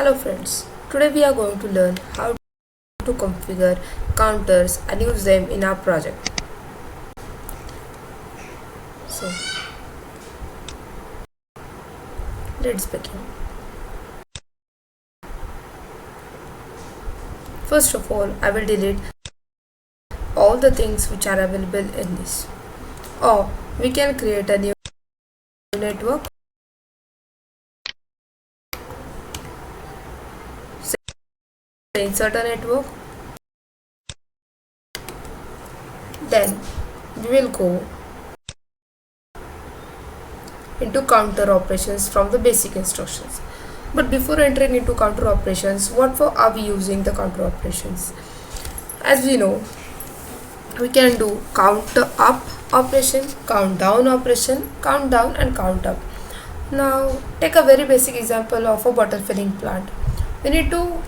Hello friends, today we are going to learn how to configure counters and use them in our project. So let's begin. First of all, I will delete all the things which are available in this. Or we can create a new network, insert a network, then we will go into counter operations from the basic instructions. But before entering into counter operations, what for are we using the counter operations? As we know, we can do count up operation, count down operation, count down and count up. Now take a very basic example of a bottle filling plant. We need to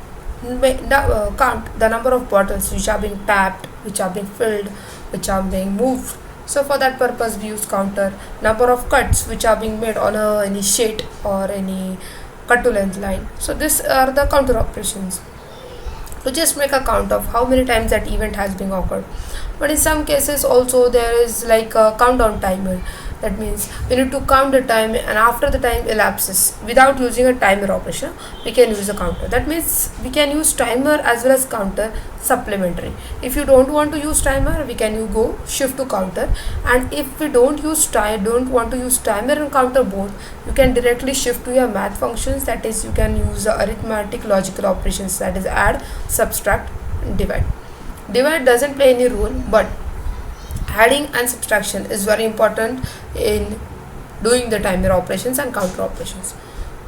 count the number of bottles which are being tapped, which are being filled, which are being moved. So for that purpose we use counter. Number of cuts which are being made on any sheet or any cut to length line. So these are the counter operations. To just make a count of how many times that event has been occurred. But in some cases also there is like a countdown timer. That means we need to count the time, and after the time elapses without using a timer operation, we can use a counter. That means we can use timer as well as counter supplementary. If you don't want to use timer, we can go shift to counter, and if we don't want to use timer and counter both, you can directly shift to your math functions. That is, you can use the arithmetic logical operations, that is add, subtract, divide. Divide doesn't play any role, but adding and subtraction is very important in doing the timer operations and counter operations.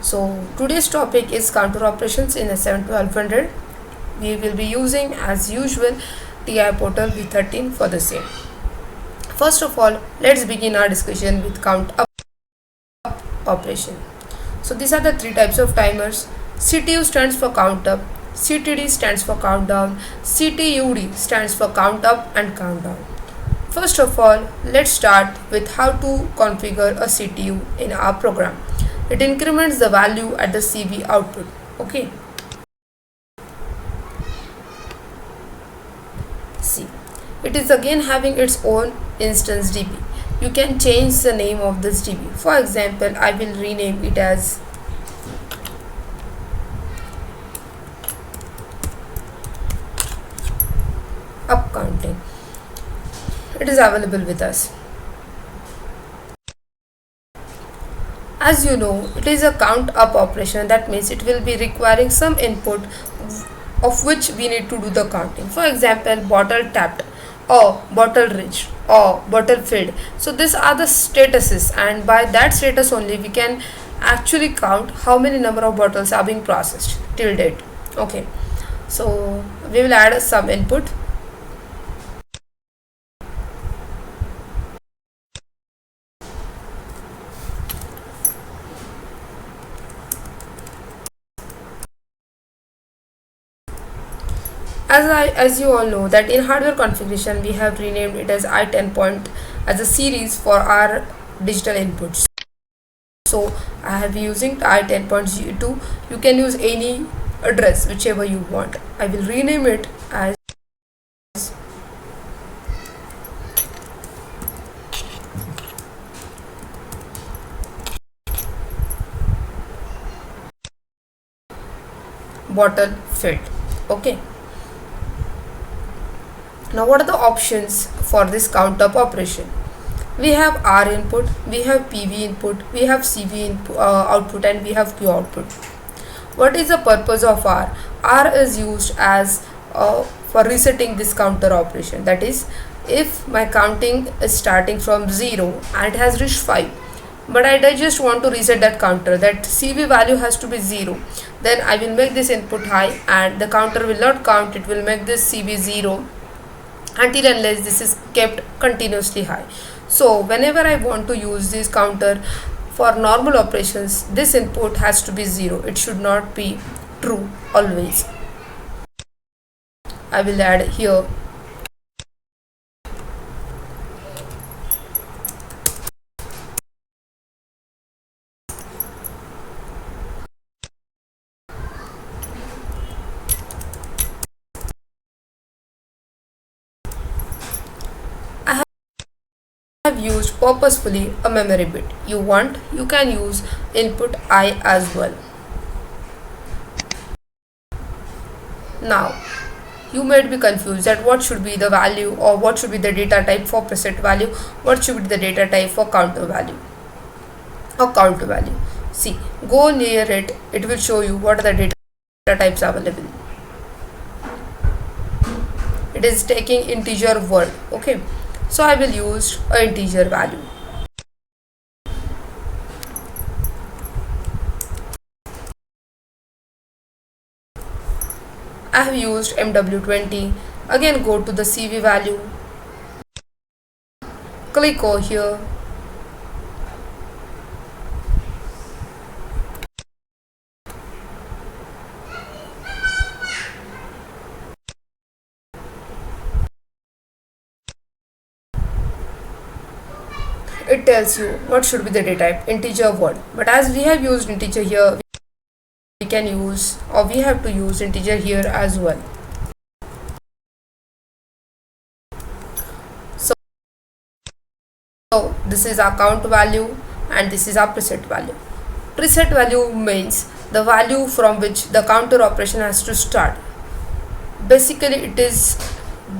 So today's topic is counter operations in S7-1200. We will be using as usual TI portal V13 for the same. First of all, let's begin our discussion with count up operation. So these are the three types of timers. CTU stands for count up, CTD stands for countdown, CTUD stands for count up and countdown. First of all, let's start with how to configure a CTU in our program. It increments the value at the CV output. Okay. See, it is again having its own instance DB. You can change the name of this DB. For example, I will rename it as up counting. It is available with us. As you know, it is a count up operation. That means it will be requiring some input of which we need to do the counting. For example, bottle tapped or bottle reached or bottle filled. So these are the statuses, and by that status only we can actually count how many number of bottles are being processed till date. Okay, so we will add some input. As you all know that in hardware configuration we have renamed it as I10 point as a series for our digital inputs. So I have using I10.02. You can use any address whichever you want. I will rename it as bottle filled. Okay. Now what are the options for this count up operation? We have R input, we have PV input, we have CV input, output, and we have Q output. What is the purpose of R? R is used as for resetting this counter operation. That is, if my counting is starting from 0 and it has reached 5, but I just want to reset that counter, that CV value has to be 0, then I will make this input high and the counter will not count. It will make this CV 0 until unless this is kept continuously high. So whenever I want to use this counter for normal operations, this input has to be 0. It should not be true always. I will add here have used purposefully a memory bit. You can use input I as well. Now, you might be confused that what should be the value or what should be the data type for preset value, what should be the data type for counter value or count value. See, go near it, it will show you what are the data types available. It is taking integer word. Okay, so I will use a integer value. I have used MW20. Again, go to the CV value, click over here, it tells you what should be the data type, integer word. But as we have used integer here, we can use or we have to use integer here as well. So this is our count value and this is our preset value. Preset value means the value from which the counter operation has to start. Basically it is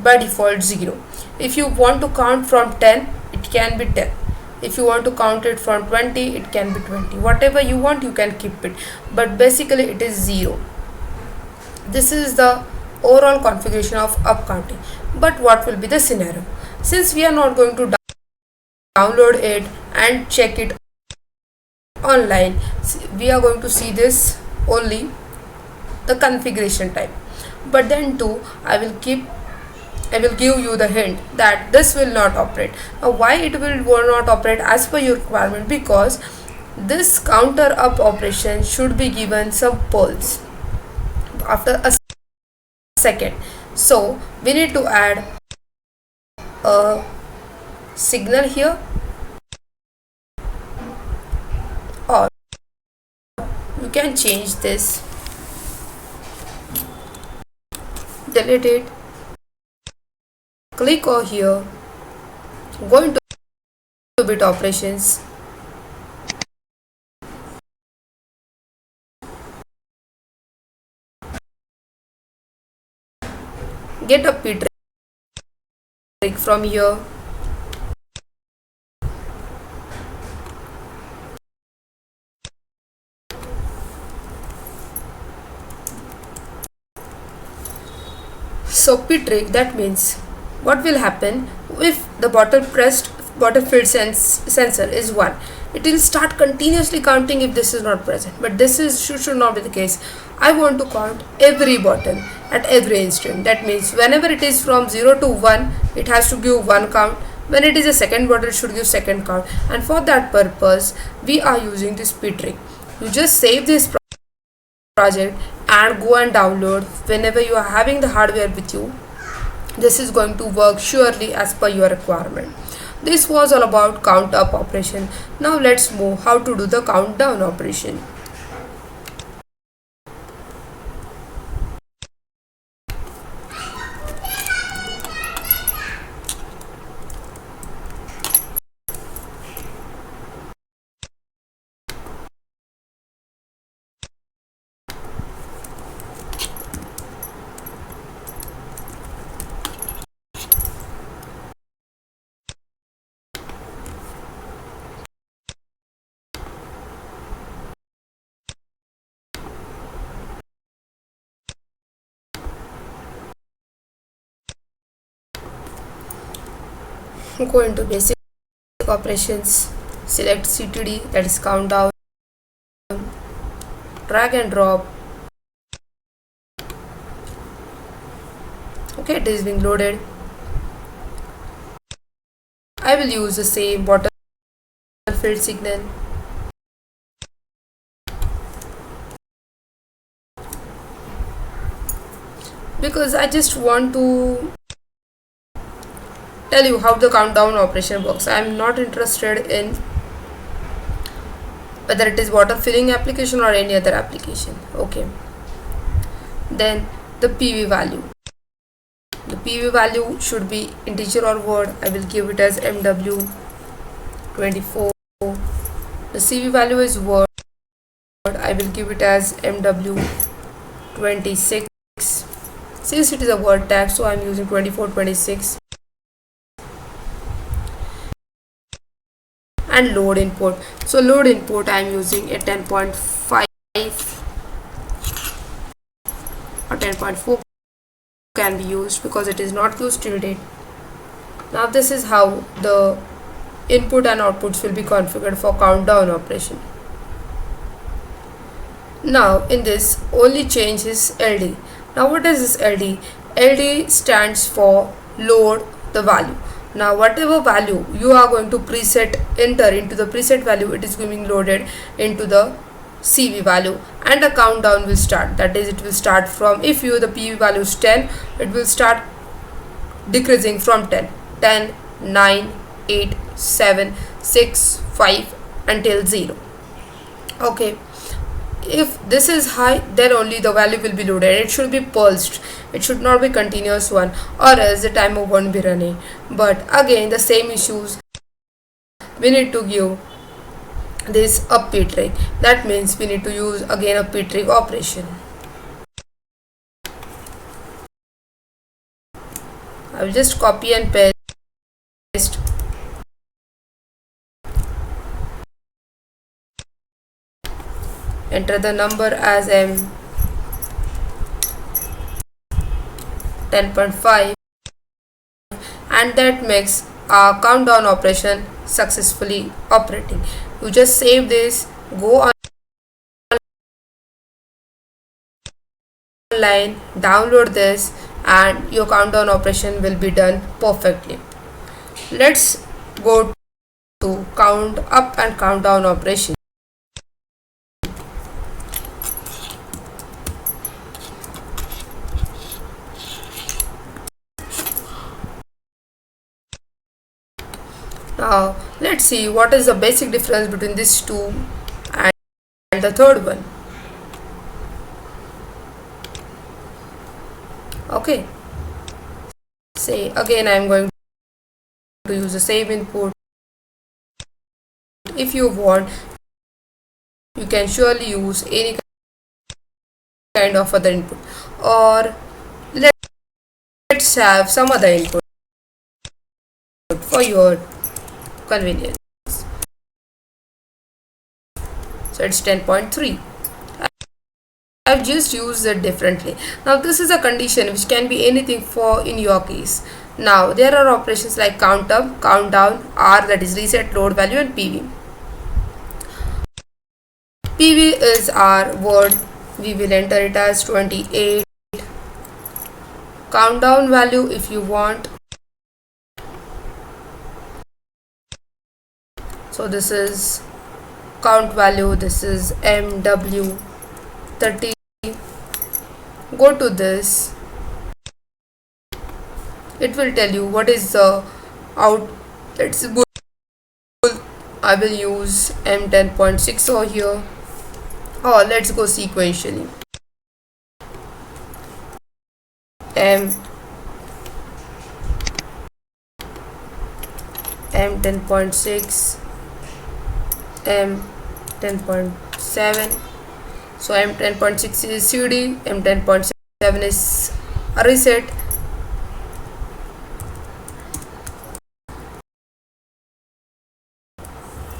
by default 0. If you want to count from 10, it can be 10. If you want to count it from 20, it can be 20. Whatever you want, you can keep it. But basically it is 0. This is the overall configuration of up counting. But what will be the scenario? Since we are not going to download it and check it online, we are going to see this only the configuration type. But then too, I will give you the hint that this will not operate. Now why it will not operate as per your requirement? Because this counter up operation should be given some pulse after a second. So we need to add a signal here, or you can change this, delete it, click over here, go into bit operations, get a P trick from here, so P trick, that means what will happen if the bottle filled sensor is 1, it will start continuously counting if this is not present. But this should not be the case. I want to count every bottle at every instant. That means whenever it is from 0 to 1, it has to give 1 count. When it is a second bottle, it should give second count. And for that purpose, we are using this P trick. You just save this project and go and download whenever you are having the hardware with you. This is going to work surely as per your requirement. This was all about count up operation. Now let's move how to do the count down operation. Go into basic operations, select CTD, that is count down, drag and drop. Okay, it is being loaded. I will use the same bottle filled signal. Because I just want to tell you how the countdown operation works. I am not interested in whether it is water filling application or any other application. Okay, then the PV value. The PV value should be integer or word. I will give it as MW. 24. The CV value is word. I will give it as MW26. Since it is a word tag, so I am using 24, 26. And load input. So load input I am using a 10.5 or 10.4 can be used because it is not used till date. Now this is how the input and outputs will be configured for countdown operation. Now in this only change is LD. Now what is this LD? LD stands for load the value. Now whatever value you are going to preset enter into the preset value, it is being loaded into the CV value and a countdown will start. That is, it will start from, if you the PV value is 10, it will start decreasing from 10, 10, 9, 8, 7, 6, 5 until 0. Okay. If this is high, then only the value will be loaded. It should be pulsed. It should not be continuous one, or else the timer won't be running. But again, the same issues. We need to give this a P trig. That means we need to use again a P trig operation. I will just copy and paste. Enter the number as M 10.5 and that makes our countdown operation successfully operating. You just save this, go online, download this, and your countdown operation will be done perfectly. Let's go to count up and count down operation. Now let's see what is the basic difference between these two and the third one. Okay, say again I am going to use the same input. If you want, you can surely use any kind of other input, or let's have some other input for your convenience. So it's 10.3. I've just used it differently. Now this is a condition which can be anything for in your case. Now there are operations like count up, count down, R, that is reset load value, and PV. PV is our word. We will enter it as 28. Countdown value if you want. So this is count value. This is MW30. Go to this. It will tell you what is the out. Let's go. I will use M10.6 over here. Or let's go sequentially. M10.6, M10.7. So M10.6 is CD, M10.7 is a reset.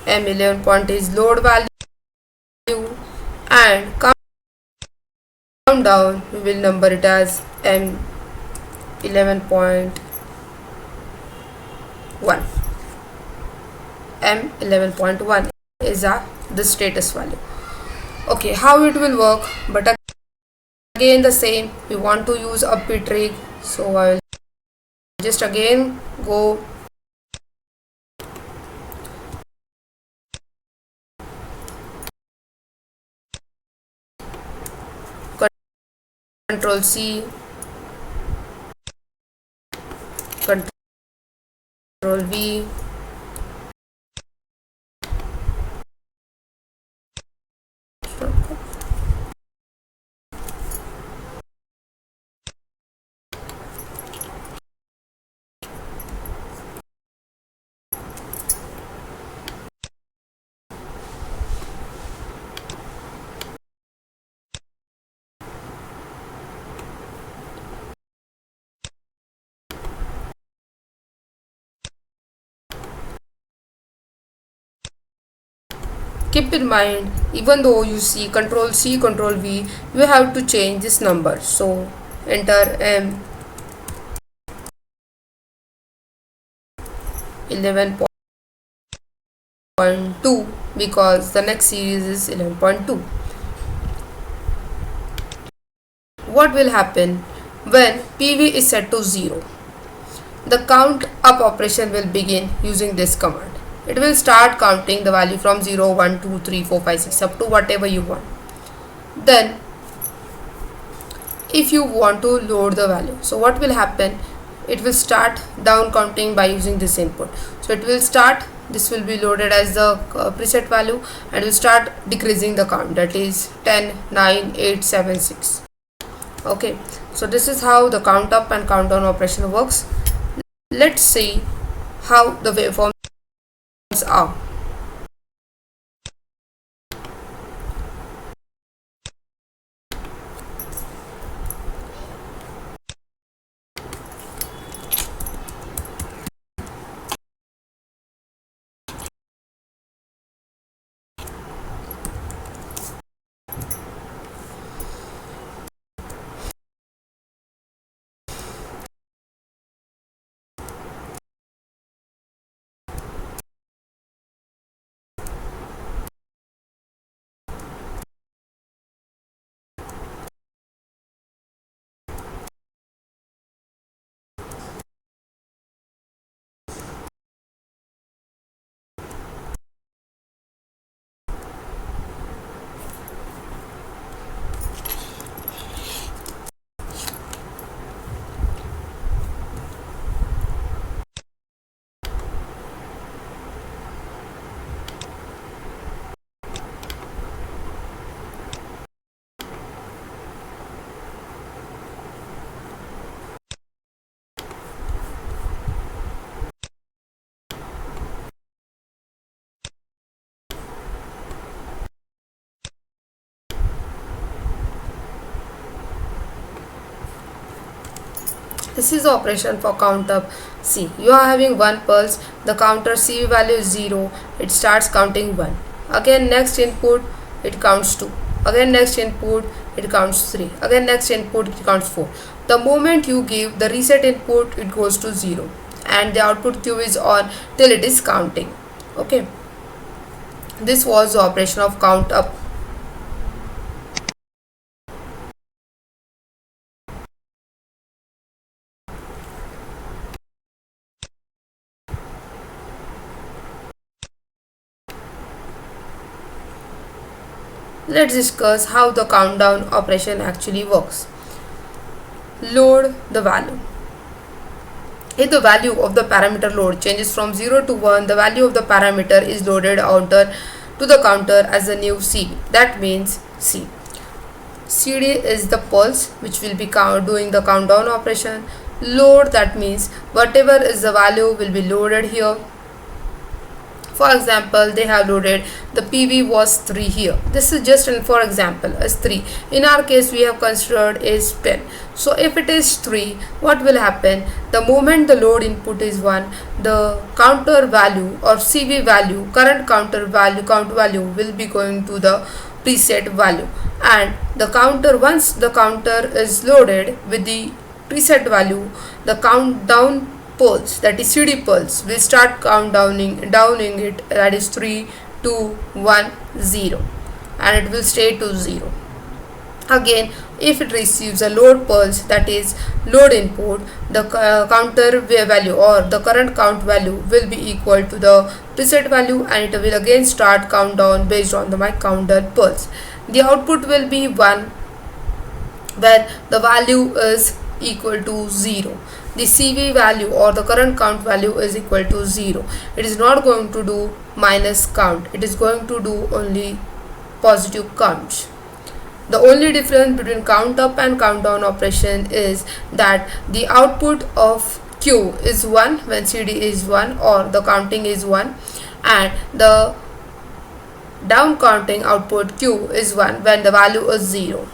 M11 is load value, and countdown we will number it as M11.1. M11.1 is the status value. Okay, how it will work, but again the same, we want to use a P trig, so I will just again go Control C, Control V, Keep in mind, even though you see Control C, Control V, you have to change this number. So enter M 11.2 because the next series is 11.2. What will happen when PV is set to 0? The count up operation will begin using this command. It will start counting the value from 0, 1, 2, 3, 4, 5, 6 up to whatever you want. Then if you want to load the value, so what will happen, it will start down counting by using this input. So it will start, this will be loaded as the preset value, and will start decreasing the count, that is 10, 9, 8, 7, 6. Okay, so this is how the count up and count down operation works. Let's see how the waveforms are. This is the operation for count up C. You are having one pulse, the counter C value is 0, it starts counting 1. Again next input, it counts 2. Again next input, it counts 3. Again next input, it counts 4. The moment you give the reset input, it goes to 0 and the output Q is on till it is counting. Okay, this was the operation of count up. Let's discuss how the countdown operation actually works. Load the value. If the value of the parameter load changes from 0 to 1, the value of the parameter is loaded onto the counter as a new CD. That means C. CD is the pulse which will be doing the countdown operation. Load, that means whatever is the value will be loaded here. For example, they have loaded the PV was 3 here. This is just for example as 3. In our case, we have considered is 10. So if it is 3, what will happen? The moment the load input is 1, the counter value or CV value, current counter value, count value will be going to the preset value, and the counter, once the counter is loaded with the preset value, the countdown pulse, that is CD pulse, will start downing it, that is 3, 2, 1, 0, and it will stay to 0. Again, if it receives a load pulse, that is load input, the counter value or the current count value will be equal to the preset value, and it will again start countdown based on the my counter pulse. The output will be 1 where the value is equal to 0. The CV value or the current count value is equal to 0. It is not going to do minus count. It is going to do only positive counts. The only difference between count up and count down operation is that the output of Q is 1 when CD is 1 or the counting is 1, and the down counting output Q is 1 when the value is 0.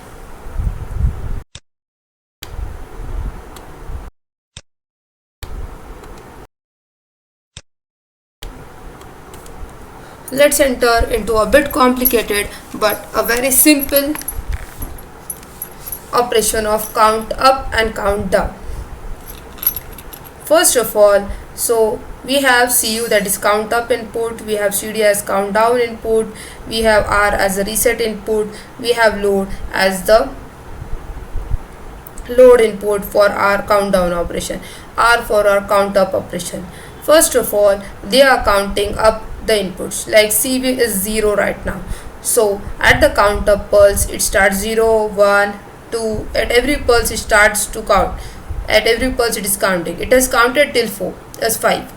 Let's enter into a bit complicated but a very simple operation of count up and count down. First of all, so we have CU, that is count up input, we have CD as count down input, we have R as a reset input, we have load as the load input for our count down operation, R for our count up operation. First of all, they are counting up the inputs, like CV is 0 right now. So at the count up pulse, it starts 0, 1, 2, at every pulse it starts to count. At every pulse it is counting. It has counted till 4, as 5.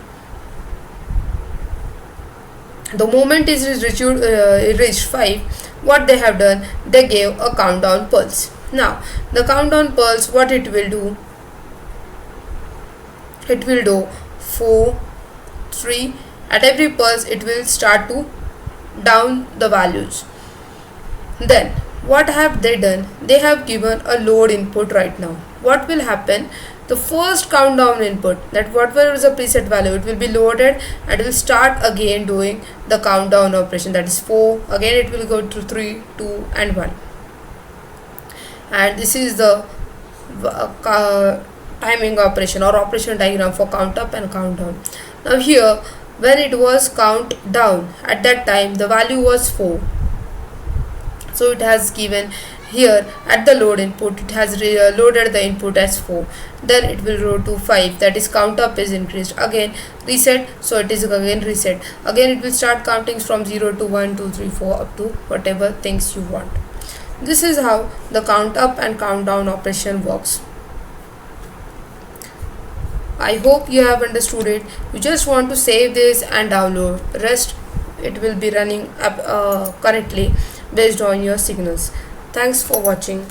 The moment it is reached 5, what they have done, they gave a countdown pulse. Now the countdown pulse, what it will do, it will do 4, 3, at every pulse it will start to down the values. Then what have they done, they have given a load input right now. What will happen, the first countdown input, that whatever is the preset value, it will be loaded and it will start again doing the countdown operation, that is 4, again it will go to 3, 2 and 1. And this is the timing operation or operation diagram for count up and count down. Now here, when it was count down, at that time the value was 4, so it has given here at the load input, it has loaded the input as 4, then it will go to 5, that is count up is increased, again reset, so it is again reset, again it will start counting from 0 to 1, 2, 3, 4 up to whatever things you want. This is how the count up and count down operation works. I hope you have understood it. You just want to save this and download, rest it will be running up correctly based on your signals. Thanks for watching.